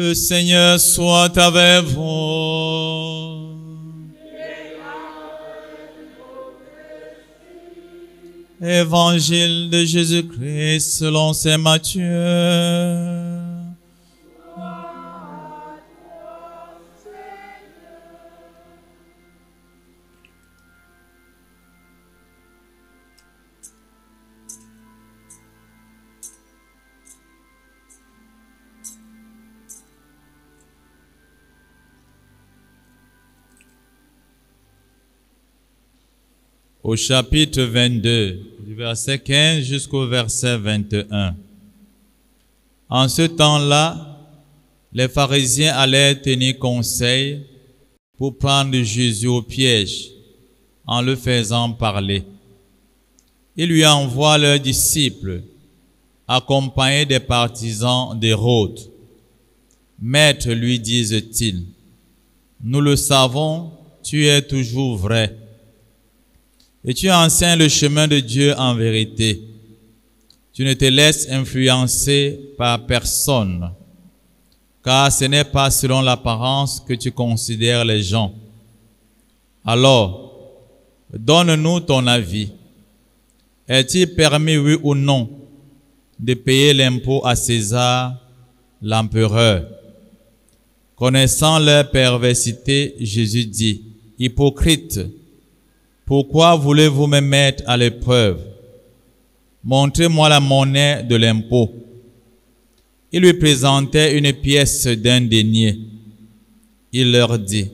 Le Seigneur soit avec vous. Évangile de Jésus-Christ selon saint Matthieu. Au chapitre 22, du verset 15 jusqu'au verset 21. En ce temps-là, les pharisiens allaient tenir conseil pour prendre Jésus au piège, en le faisant parler. Ils lui envoient leurs disciples, accompagnés des partisans d'Hérode. « Maître, lui disent-ils, nous le savons, tu es toujours vrai. Et tu enseignes le chemin de Dieu en vérité. Tu ne te laisses influencer par personne, car ce n'est pas selon l'apparence que tu considères les gens. Alors, donne-nous ton avis. Est-il permis, oui ou non, de payer l'impôt à César, l'empereur? Connaissant leur perversité, Jésus dit, « Hypocrite, pourquoi voulez-vous me mettre à l'épreuve? Montrez-moi la monnaie de l'impôt. » Il lui présentait une pièce d'un denier. Il leur dit,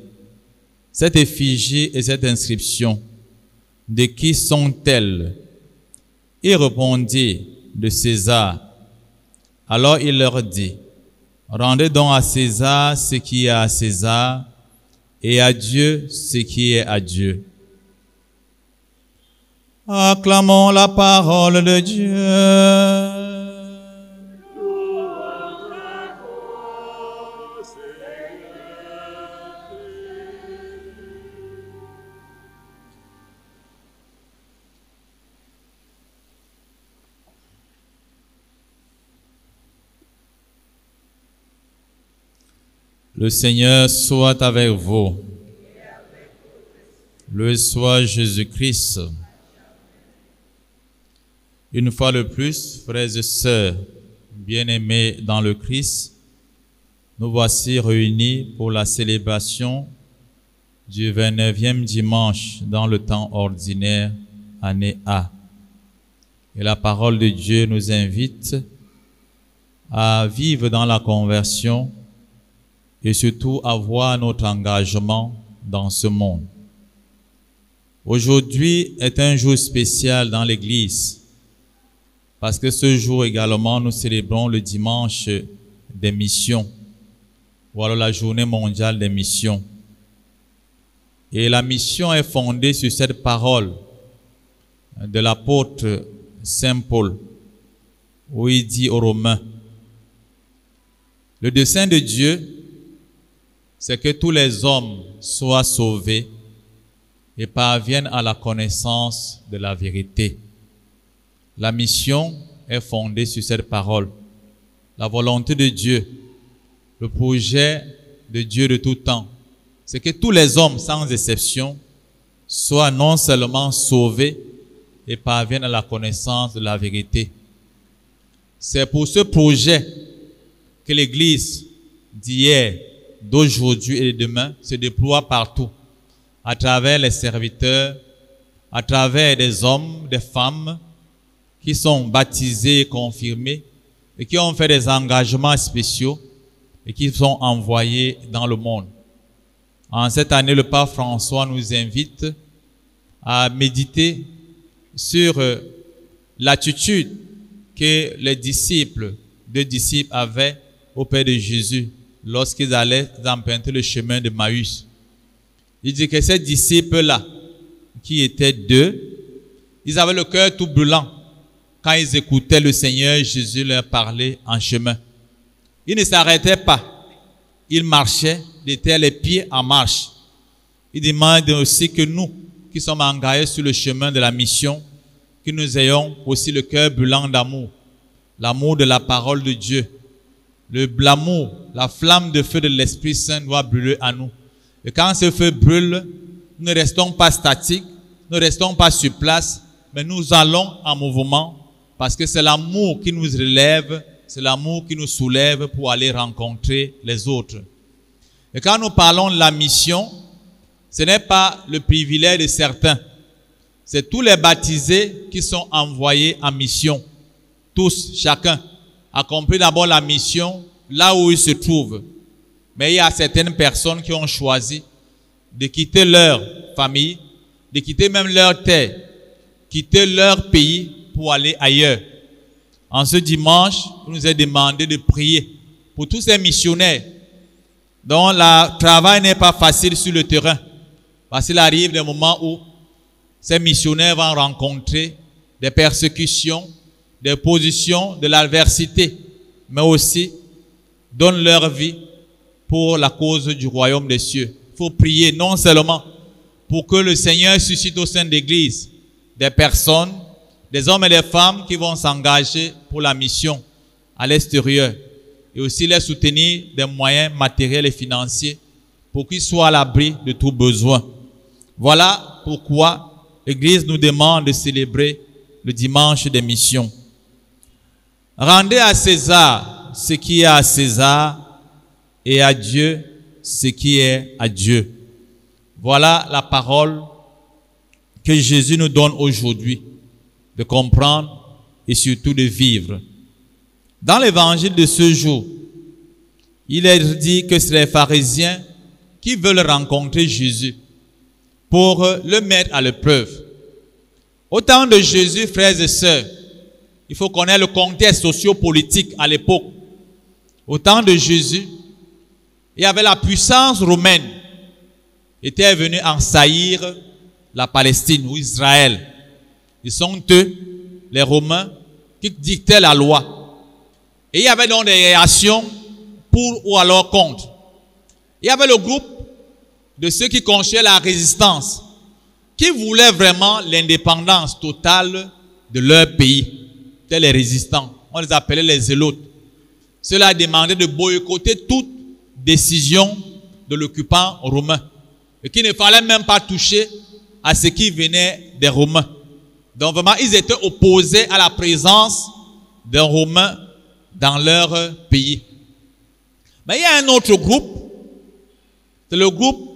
« Cette effigie et cette inscription, de qui sont-elles? » Ils répondirent, « De César. » Alors il leur dit, « Rendez donc à César ce qui est à César, et à Dieu ce qui est à Dieu. » Acclamons la parole de Dieu. Le Seigneur soit avec vous. Loué soit Jésus-Christ. Une fois de plus, frères et sœurs, bien-aimés dans le Christ, nous voici réunis pour la célébration du 29e dimanche dans le temps ordinaire, année A. Et la parole de Dieu nous invite à vivre dans la conversion et surtout à voir notre engagement dans ce monde. Aujourd'hui est un jour spécial dans l'Église, parce que ce jour également, nous célébrons le dimanche des missions, ou alors la journée mondiale des missions. Et la mission est fondée sur cette parole de l'apôtre Saint Paul, où il dit aux Romains, « Le dessein de Dieu, c'est que tous les hommes soient sauvés et parviennent à la connaissance de la vérité. » La mission est fondée sur cette parole. La volonté de Dieu, le projet de Dieu de tout temps, c'est que tous les hommes, sans exception, soient non seulement sauvés et parviennent à la connaissance de la vérité. C'est pour ce projet que l'Église d'hier, d'aujourd'hui et de demain se déploie partout, à travers les serviteurs, à travers des hommes, des femmes, qui sont baptisés et confirmés et qui ont fait des engagements spéciaux et qui sont envoyés dans le monde. En cette année, le pape François nous invite à méditer sur l'attitude que les disciples, deux disciples avaient auprès de Jésus lorsqu'ils allaient emprunter le chemin de Maüs. Il dit que ces disciples-là, qui étaient deux, ils avaient le cœur tout brûlant quand ils écoutaient le Seigneur Jésus leur parler en chemin. Ils ne s'arrêtaient pas. Ils marchaient, ils étaient les pieds en marche. Il demande aussi que nous, qui sommes engagés sur le chemin de la mission, que nous ayons aussi le cœur brûlant d'amour, l'amour de la parole de Dieu, l'amour, la flamme de feu de l'Esprit Saint doit brûler à nous. Et quand ce feu brûle, nous ne restons pas statiques, nous ne restons pas sur place, mais nous allons en mouvement parce que c'est l'amour qui nous relève, c'est l'amour qui nous soulève pour aller rencontrer les autres. Et quand nous parlons de la mission, ce n'est pas le privilège de certains. C'est tous les baptisés qui sont envoyés en mission. Tous, chacun, accomplit d'abord la mission là où ils se trouvent. Mais il y a certaines personnes qui ont choisi de quitter leur famille, de quitter même leur terre, quitter leur pays pour aller ailleurs. En ce dimanche, il nous est demandé de prier pour tous ces missionnaires dont le travail n'est pas facile sur le terrain. Parce qu'il arrive des moments où ces missionnaires vont rencontrer des persécutions, des positions, de l'adversité, mais aussi donnent leur vie pour la cause du royaume des cieux. Il faut prier non seulement pour que le Seigneur suscite au sein de l'Église des personnes, des hommes et des femmes qui vont s'engager pour la mission à l'extérieur et aussi les soutenir des moyens matériels et financiers pour qu'ils soient à l'abri de tout besoin. Voilà pourquoi l'Église nous demande de célébrer le dimanche des missions. Rendez à César ce qui est à César et à Dieu ce qui est à Dieu. Voilà la parole que Jésus nous donne aujourd'hui, de comprendre et surtout de vivre. Dans l'évangile de ce jour, il est dit que c'est les pharisiens qui veulent rencontrer Jésus pour le mettre à l'épreuve. Au temps de Jésus, frères et sœurs, il faut connaître le contexte sociopolitique à l'époque. Au temps de Jésus, il y avait la puissance romaine qui était venue envahir la Palestine ou Israël. Ils sont eux, les Romains, qui dictaient la loi. Et il y avait donc des réactions pour ou alors contre. Il y avait le groupe de ceux qui constituaient la résistance, qui voulaient vraiment l'indépendance totale de leur pays. C'était les résistants. On les appelait les zélotes. Cela demandait de boycotter toute décision de l'occupant romain. Et qu'il ne fallait même pas toucher à ce qui venait des Romains. Donc vraiment, ils étaient opposés à la présence d'un Romain dans leur pays. Mais il y a un autre groupe, c'est le groupe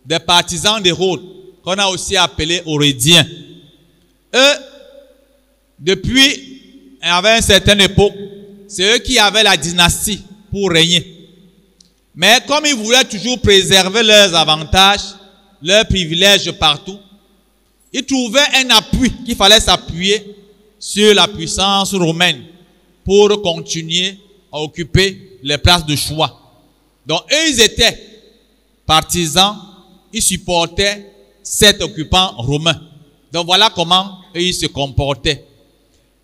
des partisans d'Hérode, qu'on a aussi appelé Hérédiens. Eux, depuis, à une certaine époque, c'est eux qui avaient la dynastie pour régner. Mais comme ils voulaient toujours préserver leurs avantages, leurs privilèges partout, ils trouvaient un appui qu'il fallait s'appuyer sur la puissance romaine pour continuer à occuper les places de choix. Donc eux, ils étaient partisans, ils supportaient cet occupant romain. Donc voilà comment eux, ils se comportaient.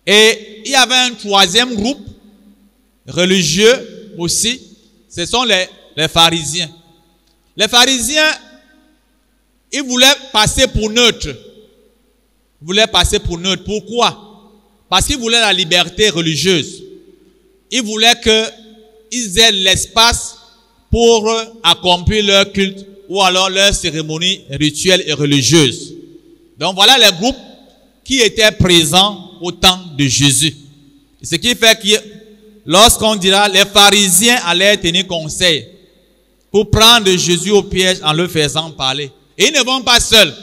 Et il y avait un troisième groupe religieux aussi, ce sont les pharisiens. Les pharisiens, ils voulaient passer pour neutres. Ils voulaient passer pour neutres. Pourquoi? Parce qu'ils voulaient la liberté religieuse. Ils voulaient qu'ils aient l'espace pour accomplir leur culte ou alors leur cérémonie rituelle et religieuse. Donc voilà les groupes qui étaient présents au temps de Jésus. Ce qui fait que lorsqu'on dira les pharisiens allaient tenir conseil pour prendre Jésus au piège en le faisant parler. Et ils ne vont pas seuls.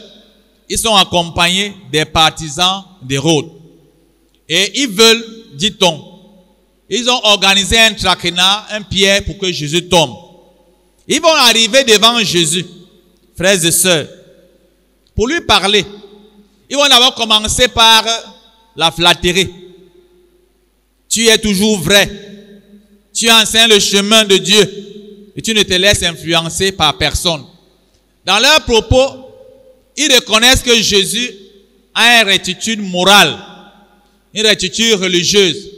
Ils sont accompagnés des partisans d'Hérode. Et ils veulent, dit-on, ils ont organisé un traquenard, un piège pour que Jésus tombe. Ils vont arriver devant Jésus, frères et sœurs, pour lui parler. Ils vont d'abord commencer par la flatterie. Tu es toujours vrai. Tu enseignes le chemin de Dieu et tu ne te laisses influencer par personne. Dans leurs propos, ils reconnaissent que Jésus a une rectitude morale, une rectitude religieuse,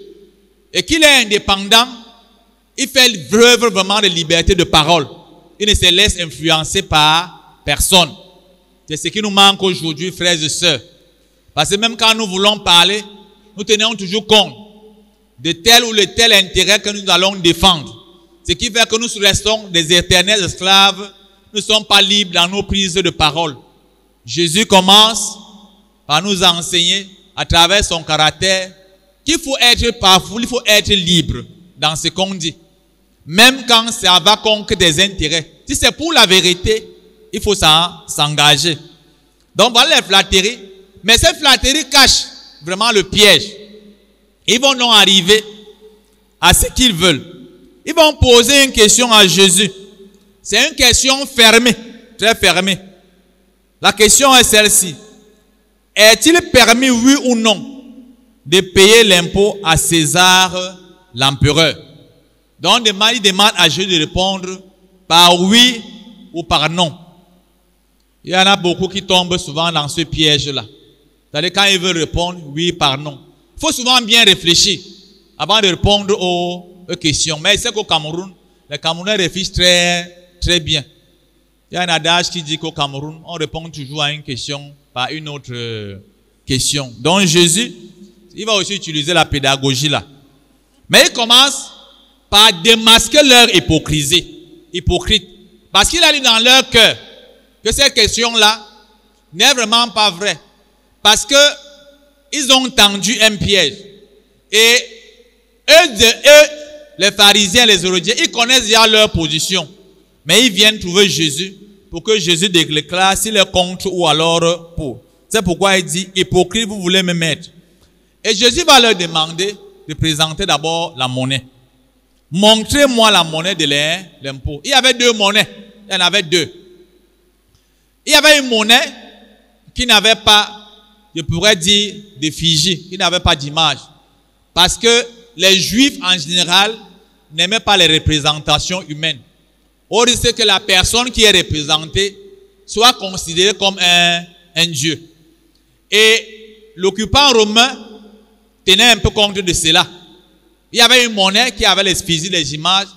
et qu'il est indépendant. Il fait preuve vraiment de liberté de parole. Il ne se laisse influencer par personne. C'est ce qui nous manque aujourd'hui, frères et sœurs. Parce que même quand nous voulons parler, nous tenons toujours compte de tel ou de tel intérêt que nous allons défendre. Ce qui fait que nous restons des éternels esclaves. Nous ne sommes pas libres dans nos prises de parole. Jésus commence par nous enseigner à travers son caractère qu'il faut être parfois, il faut être libre dans ce qu'on dit. Même quand ça va contre des intérêts. Si c'est pour la vérité, il faut s'engager. Donc voilà les flatteries. Mais ces flatteries cachent vraiment le piège. Ils vont donc arriver à ce qu'ils veulent. Ils vont poser une question à Jésus. C'est une question fermée, très fermée. La question est celle-ci. Est-il permis, oui ou non, de payer l'impôt à César, l'empereur? Donc, il demande à Jésus de répondre par oui ou par non. Il y en a beaucoup qui tombent souvent dans ce piège-là. C'est-à-dire quand ils veulent répondre oui par non. Il faut souvent bien réfléchir avant de répondre aux questions. Mais c'est qu'au Cameroun, les Camerounais réfléchissent très bien. Il y a un adage qui dit qu'au Cameroun, on répond toujours à une question par une autre question. Donc Jésus, il va aussi utiliser la pédagogie là. Mais il commence par démasquer leur hypocrite. Parce qu'il a dit dans leur cœur que cette question-là n'est vraiment pas vraie. Parce que ils ont tendu un piège. Et eux, les pharisiens, les hérodiens, ils connaissent déjà leur position. Mais ils viennent trouver Jésus pour que Jésus déclare s'il est contre ou alors pour. C'est pourquoi il dit, hypocrite, vous voulez me mettre. Et Jésus va leur demander de présenter d'abord la monnaie. Montrez-moi la monnaie de l'impôt. Il y avait deux monnaies. Il y en avait deux. Il y avait une monnaie qui n'avait pas, je pourrais dire, d'effigie, qui n'avait pas d'image. Parce que les Juifs, en général, n'aimaient pas les représentations humaines. Or, c'est que la personne qui est représentée soit considérée comme un dieu. Et l'occupant romain tenait un peu compte de cela. Il y avait une monnaie qui avait l'effigie, les images,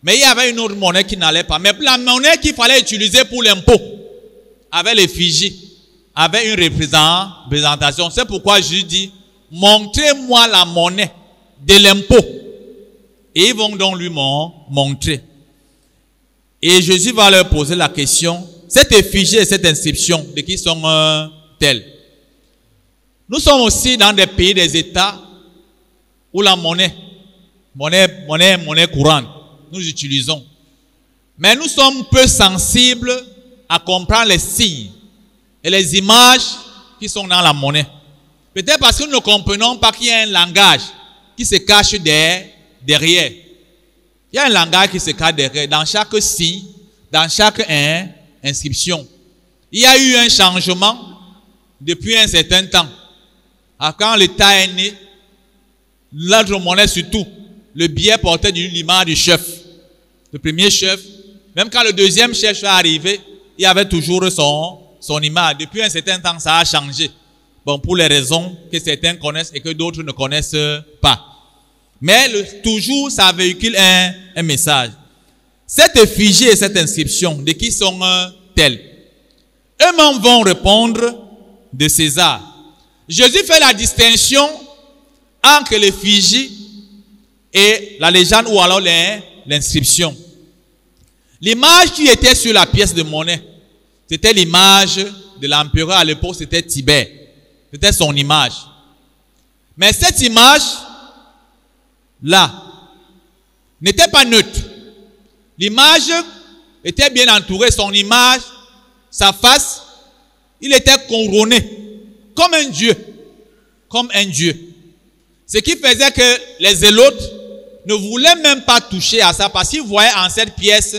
mais il y avait une autre monnaie qui n'allait pas. Mais la monnaie qu'il fallait utiliser pour l'impôt avait l'effigie, avait une représentation. C'est pourquoi je dis, montrez-moi la monnaie de l'impôt. Et ils vont donc lui montrer. Et Jésus va leur poser la question, cette effigie et cette inscription, de qui sont-elles? Nous sommes aussi dans des pays, des États, où la monnaie courante, nous utilisons. Mais nous sommes peu sensibles à comprendre les signes et les images qui sont dans la monnaie. Peut-être parce que nous ne comprenons pas qu'il y a un langage qui se cache derrière. Il y a un langage qui se cache derrière, dans chaque signe, dans chaque inscription. Il y a eu un changement depuis un certain temps. Quand l'État est né, l'autre monnaie surtout, le billet portait l'image du chef. Le premier chef, même quand le deuxième chef est arrivé, il y avait toujours son image. Depuis un certain temps, ça a changé. Bon, pour les raisons que certains connaissent et que d'autres ne connaissent pas. Mais toujours, ça véhicule un message. Cette effigie et cette inscription, de qui sont-elles? Eux-mêmes vont répondre de César. Jésus fait la distinction entre l'effigie et la légende ou alors l'inscription. L'image qui était sur la pièce de monnaie, c'était l'image de l'empereur à l'époque, c'était Tibère. C'était son image. Mais cette image-là n'était pas neutre. L'image était bien entourée, son image, sa face, il était couronné comme un dieu. Comme un dieu. Ce qui faisait que les zélotes ne voulaient même pas toucher à ça parce qu'ils voyaient en cette pièce,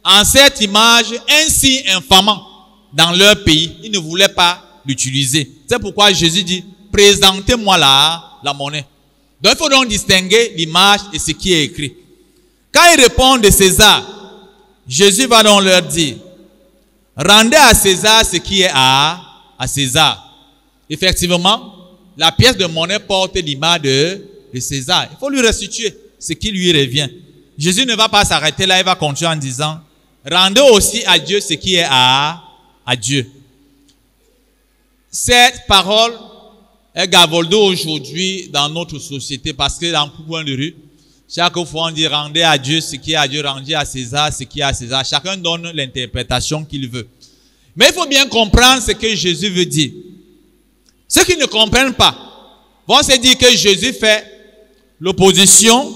en cette image, un signe infamant dans leur pays. Ils ne voulaient pas l'utiliser. C'est pourquoi Jésus dit, présentez-moi la monnaie. Donc il faut donc distinguer l'image et ce qui est écrit. Quand ils répondent de César, Jésus va donc leur dire, rendez à César ce qui est à César. Effectivement, la pièce de monnaie porte l'image de César. Il faut lui restituer ce qui lui revient. Jésus ne va pas s'arrêter là, il va continuer en disant, rendez aussi à Dieu ce qui est à Dieu. Cette parole est gavoldo aujourd'hui dans notre société parce que dans tout point de rue, chaque fois on dit rendez à Dieu ce qui est à Dieu, rendez à César ce qui est à César. Chacun donne l'interprétation qu'il veut. Mais il faut bien comprendre ce que Jésus veut dire. Ceux qui ne comprennent pas vont se dire que Jésus fait l'opposition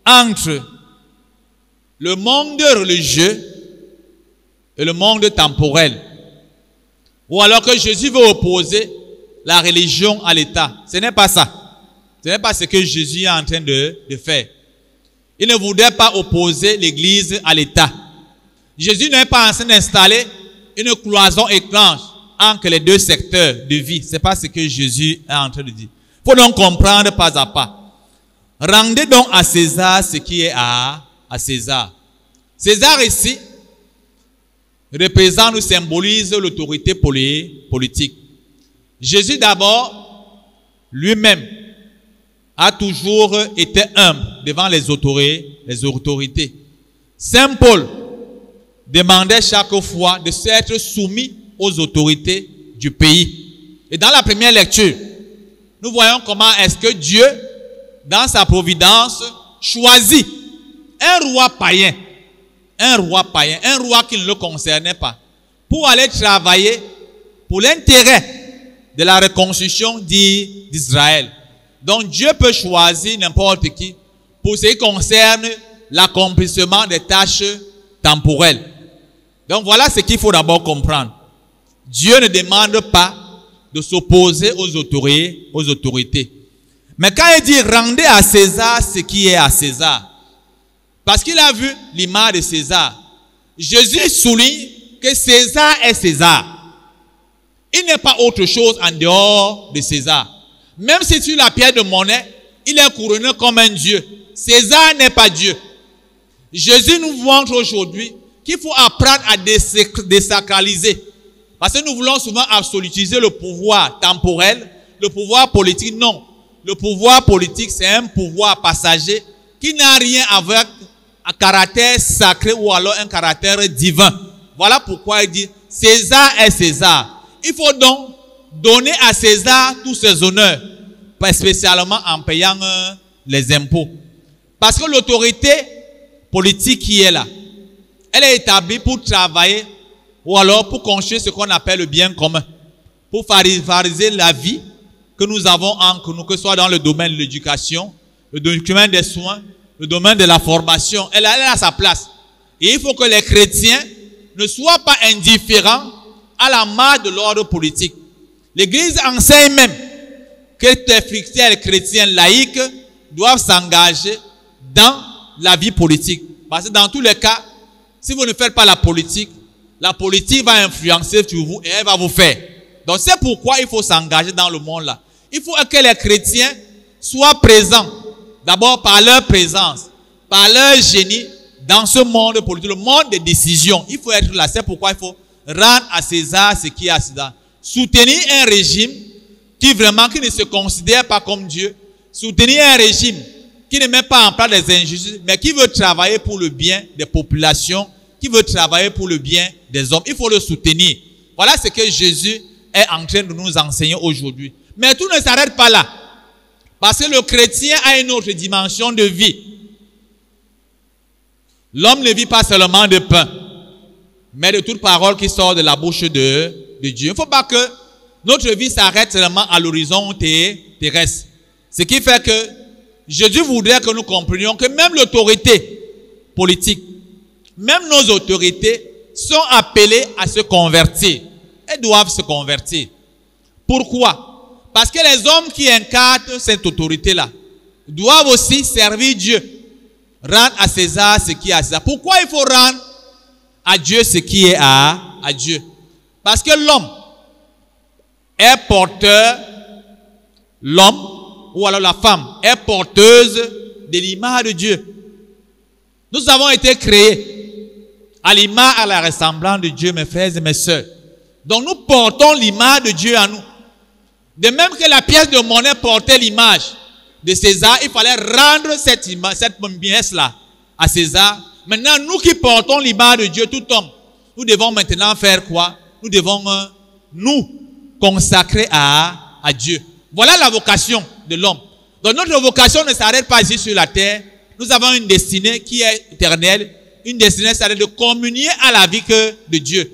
entre le monde religieux et le monde temporel. Ou alors que Jésus veut opposer la religion à l'État. Ce n'est pas ça. Ce n'est pas ce que Jésus est en train de faire. Il ne voudrait pas opposer l'Église à l'État. Jésus n'est pas en train d'installer une cloison étrange entre les deux secteurs de vie. Ce n'est pas ce que Jésus est en train de dire. Il faut donc comprendre pas à pas. Rendez donc à César ce qui est à César. César ici représente ou symbolise l'autorité politique. Jésus d'abord, lui-même, a toujours été humble devant les autorités. Saint Paul demandait chaque fois de s'être soumis aux autorités du pays. Et dans la première lecture, nous voyons comment est-ce que Dieu, dans sa providence, choisit un roi païen, un roi qui ne le concernait pas, pour aller travailler pour l'intérêt de la reconstruction d'Israël. Donc Dieu peut choisir n'importe qui pour ce qui concerne l'accomplissement des tâches temporelles. Donc voilà ce qu'il faut d'abord comprendre. Dieu ne demande pas de s'opposer aux autorités. Mais quand il dit rendez à César ce qui est à César, parce qu'il a vu l'image de César, Jésus souligne que César est César. Il n'est pas autre chose en dehors de César. Même si sur la pierre de monnaie, il est couronné comme un Dieu. César n'est pas Dieu. Jésus nous montre aujourd'hui qu'il faut apprendre à désacraliser. Parce que nous voulons souvent absolutiser le pouvoir temporel, le pouvoir politique. Non. Le pouvoir politique, c'est un pouvoir passager qui n'a rien avec un caractère sacré ou alors un caractère divin. Voilà pourquoi il dit César est César. Il faut donc donner à César tous ses honneurs, spécialement en payant les impôts. Parce que l'autorité politique qui est là, elle est établie pour travailler ou alors pour construire ce qu'on appelle le bien commun, pour favoriser la vie que nous avons entre nous, que ce soit dans le domaine de l'éducation, le domaine des soins, le domaine de la formation. Elle est à sa place. Et il faut que les chrétiens ne soient pas indifférents à la marche de l'ordre politique. L'Église enseigne même que les chrétiens laïcs doivent s'engager dans la vie politique. Parce que dans tous les cas, si vous ne faites pas la politique va influencer sur vous et elle va vous faire. Donc c'est pourquoi il faut s'engager dans le monde là. Il faut que les chrétiens soient présents, d'abord par leur présence, par leur génie dans ce monde politique, le monde des décisions. Il faut être là. C'est pourquoi il faut rendre à César ce qui est à César. Soutenir un régime qui ne se considère pas comme Dieu. Soutenir un régime qui ne met pas en place des injustices, mais qui veut travailler pour le bien des populations, qui veut travailler pour le bien des hommes. Il faut le soutenir. Voilà ce que Jésus est en train de nous enseigner aujourd'hui. Mais tout ne s'arrête pas là. Parce que le chrétien a une autre dimension de vie. L'homme ne vit pas seulement de pain, mais de toute parole qui sort de la bouche de Dieu. Il ne faut pas que notre vie s'arrête seulement à l'horizon terrestre. Ce qui fait que Jésus voudrait que nous comprenions que même l'autorité politique, même nos autorités sont appelées à se convertir. Elles doivent se convertir. Pourquoi? Parce que les hommes qui incarnent cette autorité-là doivent aussi servir Dieu. Rendre à César ce qui est à César. Pourquoi il faut rendre à Dieu ce qui est à Dieu? Parce que l'homme est porteur, l'homme ou alors la femme est porteuse de l'image de Dieu. Nous avons été créés à l'image, à la ressemblance de Dieu, mes frères et mes sœurs. Donc nous portons l'image de Dieu en nous. De même que la pièce de monnaie portait l'image de César, il fallait rendre cette image, cette pièce-là à César. Maintenant, nous qui portons l'image de Dieu, tout homme, nous devons maintenant faire quoi? Nous devons nous consacrer à à Dieu. Voilà la vocation de l'homme. Donc notre vocation ne s'arrête pas ici sur la terre. Nous avons une destinée qui est éternelle. Une destinée, c'est-à-dire de communier à la vie de Dieu.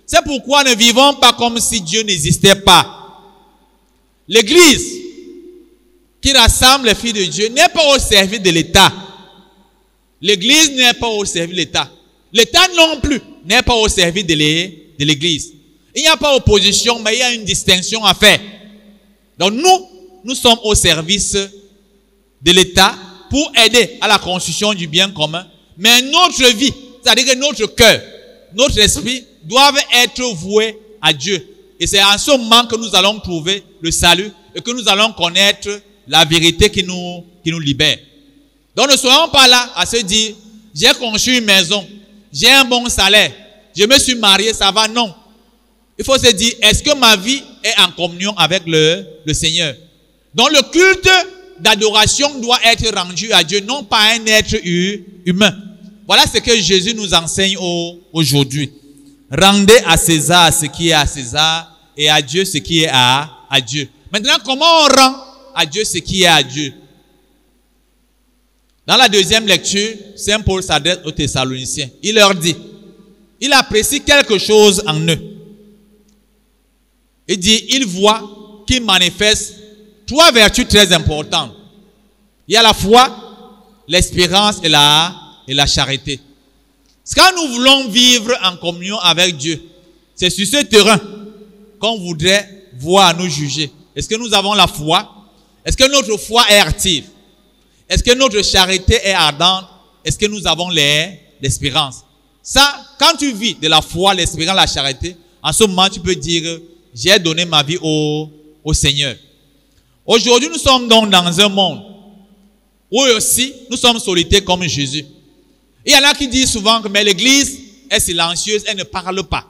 C'est pourquoi ne vivons pas comme si Dieu n'existait pas. L'Église qui rassemble les filles de Dieu n'est pas au service de l'État. L'Église n'est pas au service de l'État. L'État non plus n'est pas au service de l'Église. Il n'y a pas opposition, mais il y a une distinction à faire. Donc nous sommes au service de l'État pour aider à la construction du bien commun. Mais notre vie, c'est-à-dire que notre cœur, notre esprit doivent être voués à Dieu. Et c'est en ce moment que nous allons trouver le salut et que nous allons connaître la vérité qui nous libère. Donc ne soyons pas là à se dire, j'ai construit une maison, j'ai un bon salaire, je me suis marié, ça va, non. Il faut se dire, est-ce que ma vie est en communion avec le Seigneur? Donc le culte d'adoration doit être rendu à Dieu, non pas à un être humain. Voilà ce que Jésus nous enseigne aujourd'hui. Rendez à César ce qui est à César et à Dieu ce qui est à Dieu. Maintenant, comment on rend à Dieu ce qui est à Dieu? Dans la deuxième lecture, Saint Paul s'adresse aux Thessaloniciens. Il leur dit, il apprécie quelque chose en eux. Il dit, il voit qu'ils manifestent trois vertus très importantes. Il y a la foi, l'espérance et la charité. Quand nous voulons vivre en communion avec Dieu, c'est sur ce terrain qu'on voudrait voir nous juger. Est-ce que nous avons la foi? Est-ce que notre foi est active? Est-ce que notre charité est ardente? Est-ce que nous avons l'espérance? Ça, quand tu vis de la foi, l'espérance, la charité, en ce moment tu peux dire, j'ai donné ma vie au Seigneur. Aujourd'hui, nous sommes donc dans un monde où aussi nous sommes solitaires comme Jésus. Il y en a qui disent souvent que mais l'église est silencieuse, elle ne parle pas.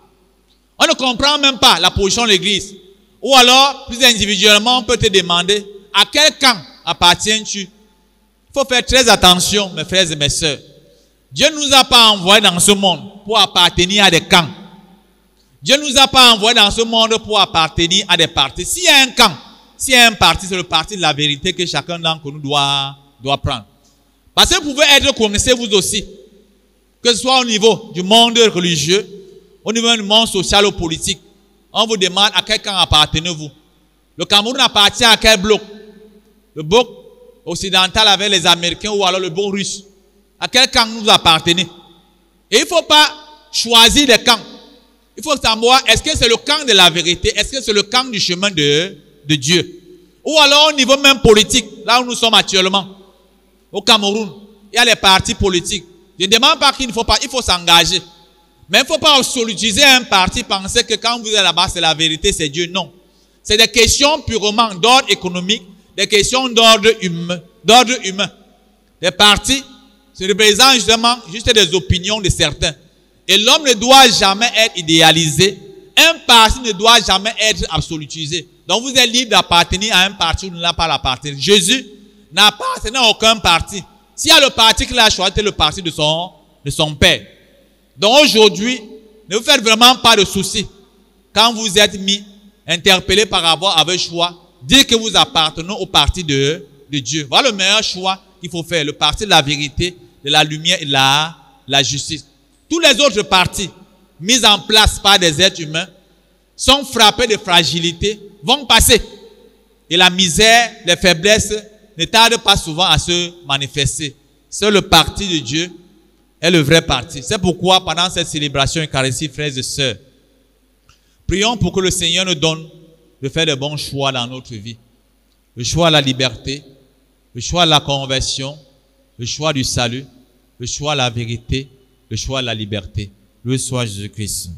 On ne comprend même pas la position de l'église. Ou alors, plus individuellement, on peut te demander à quel camp appartiens-tu? Il faut faire très attention, mes frères et mes sœurs. Dieu ne nous a pas envoyés dans ce monde pour appartenir à des camps. Dieu ne nous a pas envoyés dans ce monde pour appartenir à des partis. S'il y a un camp, s'il y a un parti, c'est le parti de la vérité que chacun d'entre nous doit prendre. Parce que vous pouvez être connectés vous aussi. Que ce soit au niveau du monde religieux, au niveau du monde social ou politique. On vous demande à quel camp appartenez-vous. Le Cameroun appartient à quel bloc? Le bloc occidental avec les Américains ou alors le bloc russe. À quel camp nous appartenez? Et il ne faut pas choisir des camps. Il faut savoir, est-ce que c'est le camp de la vérité? Est-ce que c'est le camp du chemin de Dieu? Ou alors au niveau même politique, là où nous sommes actuellement, au Cameroun, il y a les partis politiques. Je ne demande pas qu'il ne faut pas, il faut s'engager. Mais il ne faut pas absolutiser un parti, penser que quand vous êtes là-bas, c'est la vérité, c'est Dieu. Non. C'est des questions purement d'ordre économique, des questions d'ordre humain. Les partis se représentent justement juste des opinions de certains. Et l'homme ne doit jamais être idéalisé. Un parti ne doit jamais être absolutisé. Donc vous êtes libre d'appartenir à un parti ou de ne pas l'appartenir. Jésus n'appartenait à aucun parti. S'il y a le parti qu'il a choisi, c'est le parti de son père. Donc aujourd'hui, ne vous faites vraiment pas de soucis. Quand vous êtes interpellé par rapport à votre choix, dites que vous appartenez au parti de Dieu. Voilà le meilleur choix qu'il faut faire. Le parti de la vérité, de la lumière et de la justice. Tous les autres partis mis en place par des êtres humains sont frappés de fragilité, vont passer. Et la misère, les faiblesses ne tardent pas souvent à se manifester. C'est le parti de Dieu est le vrai parti. C'est pourquoi pendant cette célébration eucharistique, frères et sœurs, prions pour que le Seigneur nous donne de faire de bons choix dans notre vie. Le choix à la liberté, le choix à la conversion, le choix du salut, le choix à la vérité, le choix à la liberté. Loué soit Jésus-Christ.